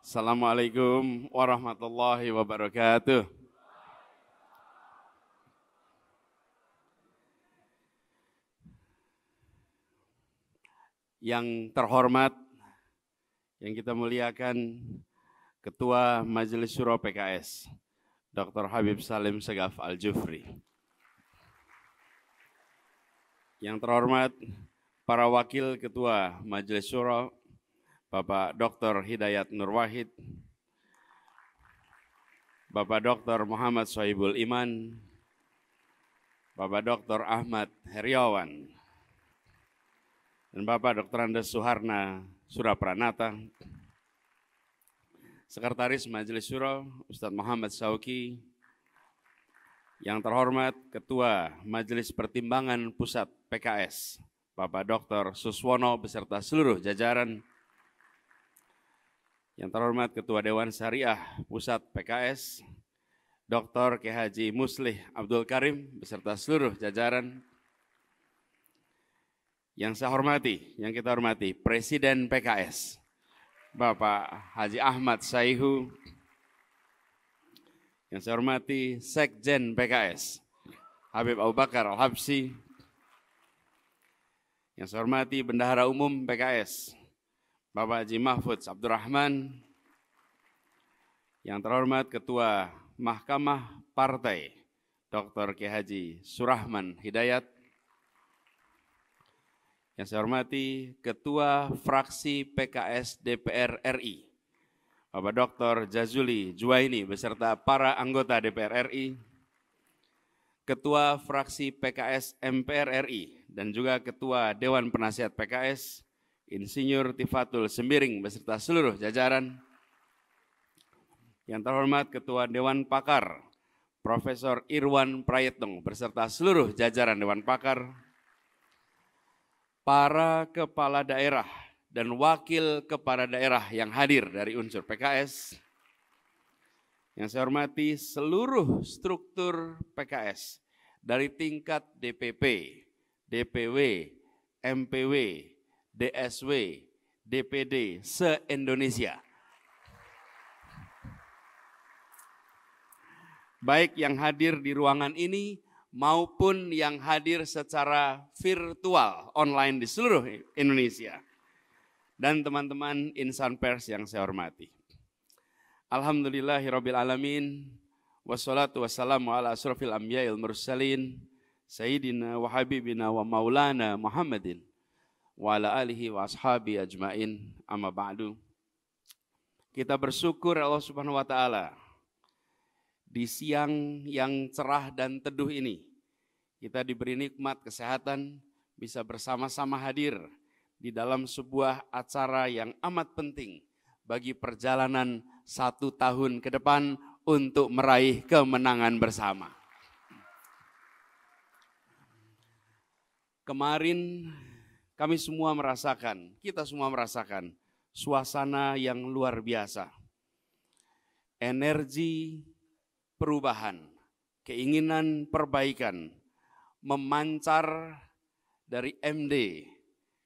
Assalamualaikum warahmatullahi wabarakatuh. Yang terhormat, yang kita muliakan Ketua Majelis Syuro PKS, Dr. Habib Salim Segaf Al-Jufri. Yang terhormat, para Wakil Ketua Majelis Syuro, Bapak Dr. Hidayat Nur Wahid, Bapak Dr. Muhammad Sohibul Iman, Bapak Dr. Ahmad Heriawan, dan Bapak Dr. Andes Suharna Surapranata, Sekretaris Majelis Syuro Ustadz Muhammad Sauki, yang terhormat Ketua Majelis Pertimbangan Pusat PKS, Bapak Dr. Suswono beserta seluruh jajaran, yang terhormat Ketua Dewan Syariah Pusat PKS, Dr. Kiai Haji Muslih Abdul Karim beserta seluruh jajaran, yang saya hormati, yang kita hormati Presiden PKS, Bapak Haji Ahmad Saihu, yang saya hormati Sekjen PKS, Habib Abu Bakar Al-Habsyi, yang saya hormati Bendahara Umum PKS, Bapak Haji Mahfudz Abdurrahman, yang terhormat Ketua Mahkamah Partai, Dr. Kiai Haji Surahman Hidayat, yang saya hormati Ketua Fraksi PKS DPR RI, Bapak Dr. Jazuli Juwaini beserta para anggota DPR RI, Ketua Fraksi PKS MPR RI, dan juga Ketua Dewan Penasihat PKS, Insinyur Tifatul Sembiring beserta seluruh jajaran, yang terhormat Ketua Dewan Pakar, Profesor Irwan Prayetno beserta seluruh jajaran Dewan Pakar, para kepala daerah dan wakil kepala daerah yang hadir dari unsur PKS, yang saya hormati seluruh struktur PKS dari tingkat DPP, DPW, MPW, DSW, DPD se-Indonesia. Baik yang hadir di ruangan ini maupun yang hadir secara virtual online di seluruh Indonesia, dan teman-teman insan pers yang saya hormati. Alhamdulillahirabbil alamin, wassalatu wassalamu ala asrofil anbiya'il mursalin, sayyidina wa habibina wa maulana Muhammadin wa ala alihi wa ashabi ajmain, amma ba'du. Kita bersyukur Allah Subhanahu wa taala di siang yang cerah dan teduh ini, kita diberi nikmat kesehatan, bisa bersama-sama hadir di dalam sebuah acara yang amat penting bagi perjalanan 1 tahun ke depan untuk meraih kemenangan bersama. Kemarin kami semua merasakan, kita semua merasakan suasana yang luar biasa. Energi perubahan, keinginan perbaikan memancar dari MD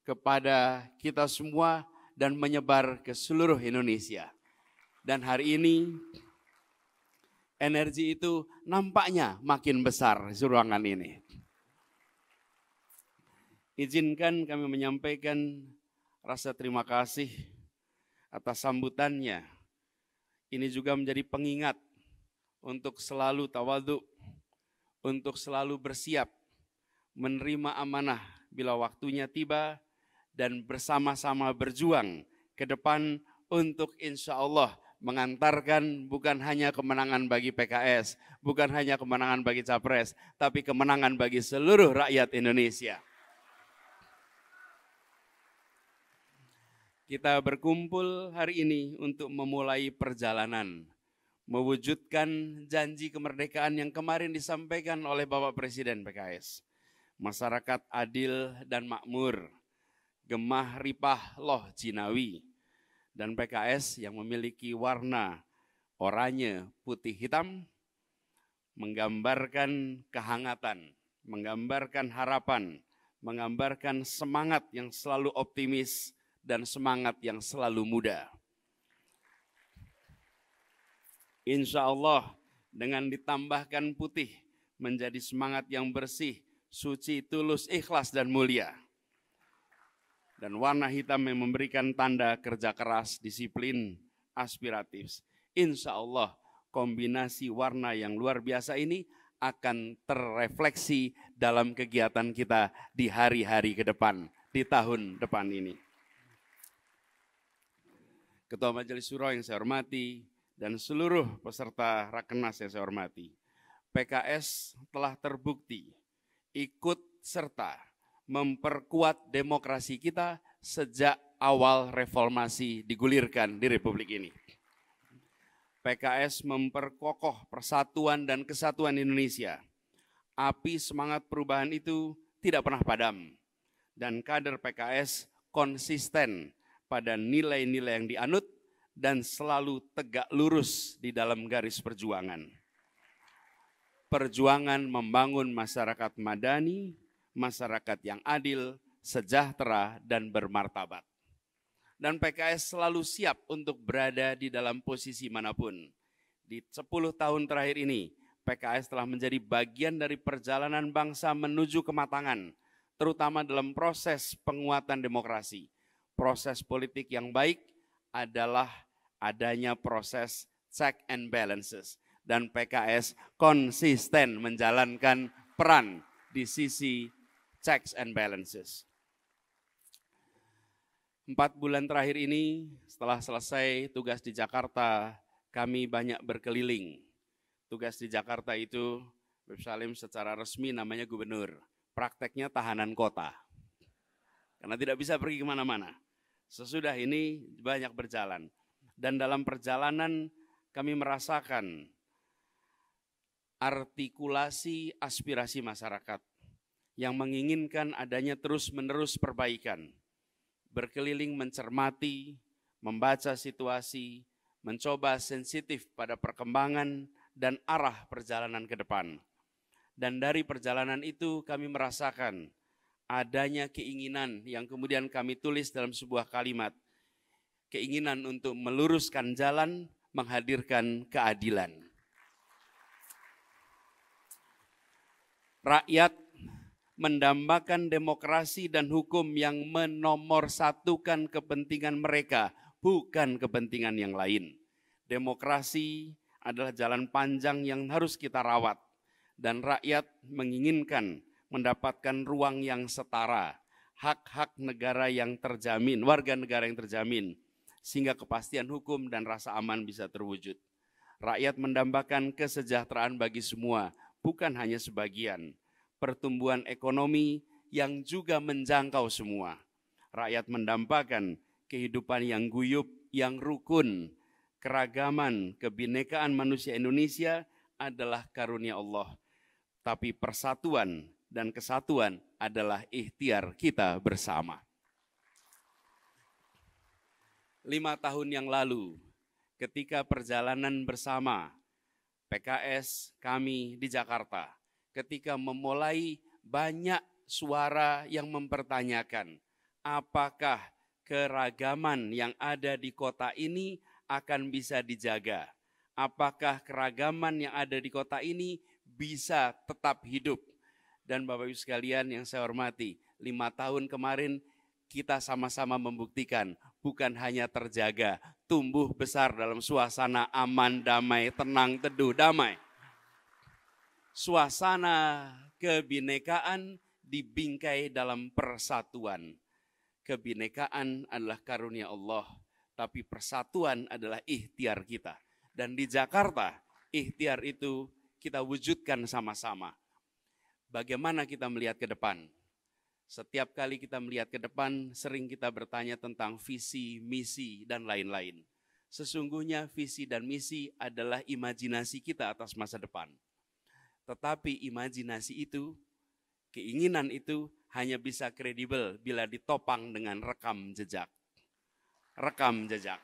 kepada kita semua dan menyebar ke seluruh Indonesia. Dan hari ini energi itu nampaknya makin besar di ruangan ini. Izinkan kami menyampaikan rasa terima kasih atas sambutannya. Ini juga menjadi pengingat untuk selalu tawadhu, untuk selalu bersiap menerima amanah bila waktunya tiba, dan bersama-sama berjuang ke depan untuk insya Allah mengantarkan bukan hanya kemenangan bagi PKS, bukan hanya kemenangan bagi Capres, tapi kemenangan bagi seluruh rakyat Indonesia. Kita berkumpul hari ini untuk memulai perjalanan mewujudkan janji kemerdekaan yang kemarin disampaikan oleh Bapak Presiden PKS. Masyarakat adil dan makmur, gemah ripah loh jinawi, dan PKS yang memiliki warna oranye putih hitam menggambarkan kehangatan, menggambarkan harapan, menggambarkan semangat yang selalu optimis dan semangat yang selalu muda. Insya Allah dengan ditambahkan putih menjadi semangat yang bersih, suci, tulus, ikhlas, dan mulia. Dan warna hitam yang memberikan tanda kerja keras, disiplin, aspiratif. Insya Allah kombinasi warna yang luar biasa ini akan terrefleksi dalam kegiatan kita di hari-hari ke depan, di tahun depan ini. Ketua Majelis Syuro yang saya hormati, dan seluruh peserta Rakernas yang saya hormati, PKS telah terbukti ikut serta memperkuat demokrasi kita sejak awal reformasi digulirkan di Republik ini. PKS memperkokoh persatuan dan kesatuan Indonesia. Api semangat perubahan itu tidak pernah padam. Dan kader PKS konsisten pada nilai-nilai yang dianut dan selalu tegak lurus di dalam garis perjuangan. Perjuangan membangun masyarakat madani, masyarakat yang adil, sejahtera, dan bermartabat. Dan PKS selalu siap untuk berada di dalam posisi manapun. Di 10 tahun terakhir ini, PKS telah menjadi bagian dari perjalanan bangsa menuju kematangan, terutama dalam proses penguatan demokrasi. Proses politik yang baik adalah adanya proses check and balances. Dan PKS konsisten menjalankan peran di sisi checks and balances. 4 bulan terakhir ini, setelah selesai tugas di Jakarta, kami banyak berkeliling. Tugas di Jakarta itu, Bapak Salim secara resmi namanya gubernur. Prakteknya tahanan kota. Karena tidak bisa pergi kemana-mana. Sesudah ini banyak berjalan. Dan dalam perjalanan kami merasakan artikulasi aspirasi masyarakat yang menginginkan adanya terus-menerus perbaikan. Berkeliling mencermati, membaca situasi, mencoba sensitif pada perkembangan dan arah perjalanan ke depan. Dan dari perjalanan itu kami merasakan adanya keinginan yang kemudian kami tulis dalam sebuah kalimat. Keinginan untuk meluruskan jalan, menghadirkan keadilan. Rakyat mendambakan demokrasi dan hukum yang menomorsatukan kepentingan mereka, bukan kepentingan yang lain. Demokrasi adalah jalan panjang yang harus kita rawat, dan rakyat menginginkan mendapatkan ruang yang setara, hak-hak negara yang terjamin, warga negara yang terjamin, sehingga kepastian hukum dan rasa aman bisa terwujud. Rakyat mendambakan kesejahteraan bagi semua, bukan hanya sebagian. Pertumbuhan ekonomi yang juga menjangkau semua. Rakyat mendambakan kehidupan yang guyup, yang rukun. Keragaman, kebinekaan manusia Indonesia adalah karunia Allah. Tapi persatuan dan kesatuan adalah ikhtiar kita bersama. 5 tahun yang lalu, ketika perjalanan bersama PKS kami di Jakarta, ketika memulai banyak suara yang mempertanyakan apakah keragaman yang ada di kota ini akan bisa dijaga, apakah keragaman yang ada di kota ini bisa tetap hidup. Dan Bapak Ibu sekalian yang saya hormati, 5 tahun kemarin kita sama-sama membuktikan bukan hanya terjaga, tumbuh besar dalam suasana aman, damai, tenang, teduh, damai. Suasana kebinekaan dibingkai dalam persatuan. Kebinekaan adalah karunia Allah, tapi persatuan adalah ikhtiar kita. Dan di Jakarta, ikhtiar itu kita wujudkan sama-sama. Bagaimana kita melihat ke depan? Setiap kali kita melihat ke depan, sering kita bertanya tentang visi, misi, dan lain-lain. Sesungguhnya visi dan misi adalah imajinasi kita atas masa depan. Tetapi imajinasi itu, keinginan itu hanya bisa kredibel bila ditopang dengan rekam jejak. Rekam jejak.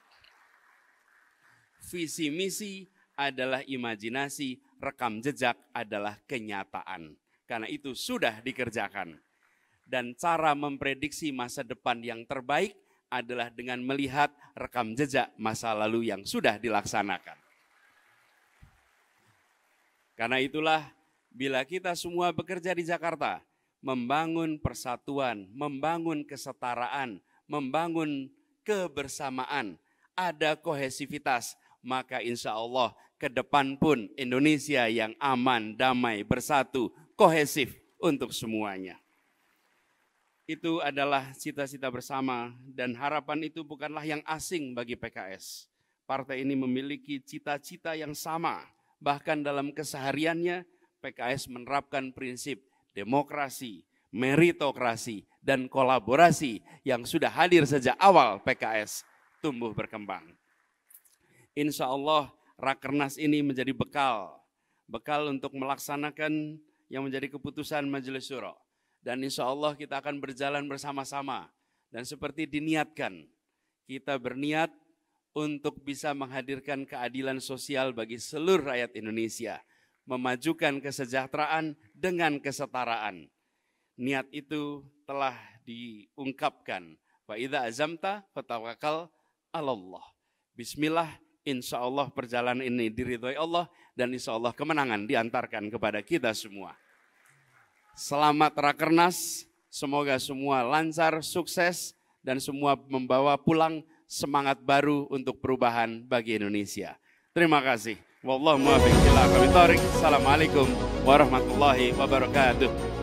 Visi misi adalah imajinasi, rekam jejak adalah kenyataan. Karena itu sudah dikerjakan. Dan cara memprediksi masa depan yang terbaik adalah dengan melihat rekam jejak masa lalu yang sudah dilaksanakan. Karena itulah bila kita semua bekerja di Jakarta, membangun persatuan, membangun kesetaraan, membangun kebersamaan, ada kohesivitas, maka insya Allah ke depan pun Indonesia yang aman, damai, bersatu, kohesif untuk semuanya. Itu adalah cita-cita bersama dan harapan itu bukanlah yang asing bagi PKS. Partai ini memiliki cita-cita yang sama, bahkan dalam kesehariannya PKS menerapkan prinsip demokrasi, meritokrasi, dan kolaborasi yang sudah hadir sejak awal PKS tumbuh berkembang. Insya Allah Rakernas ini menjadi bekal untuk melaksanakan yang menjadi keputusan Majelis Syuro. Dan insya Allah kita akan berjalan bersama-sama. Dan seperti diniatkan, kita berniat untuk bisa menghadirkan keadilan sosial bagi seluruh rakyat Indonesia. Memajukan kesejahteraan dengan kesetaraan. Niat itu telah diungkapkan. Wa idza azamta fatawakkal 'alallah. Bismillah, insya Allah perjalanan ini diridhoi Allah dan insya Allah kemenangan diantarkan kepada kita semua. Selamat Rakernas, semoga semua lancar, sukses dan semua membawa pulang semangat baru untuk perubahan bagi Indonesia. Terima kasih. Wallahu muwaffiq ila aqwamit thoriq. Assalamualaikum warahmatullahi wabarakatuh.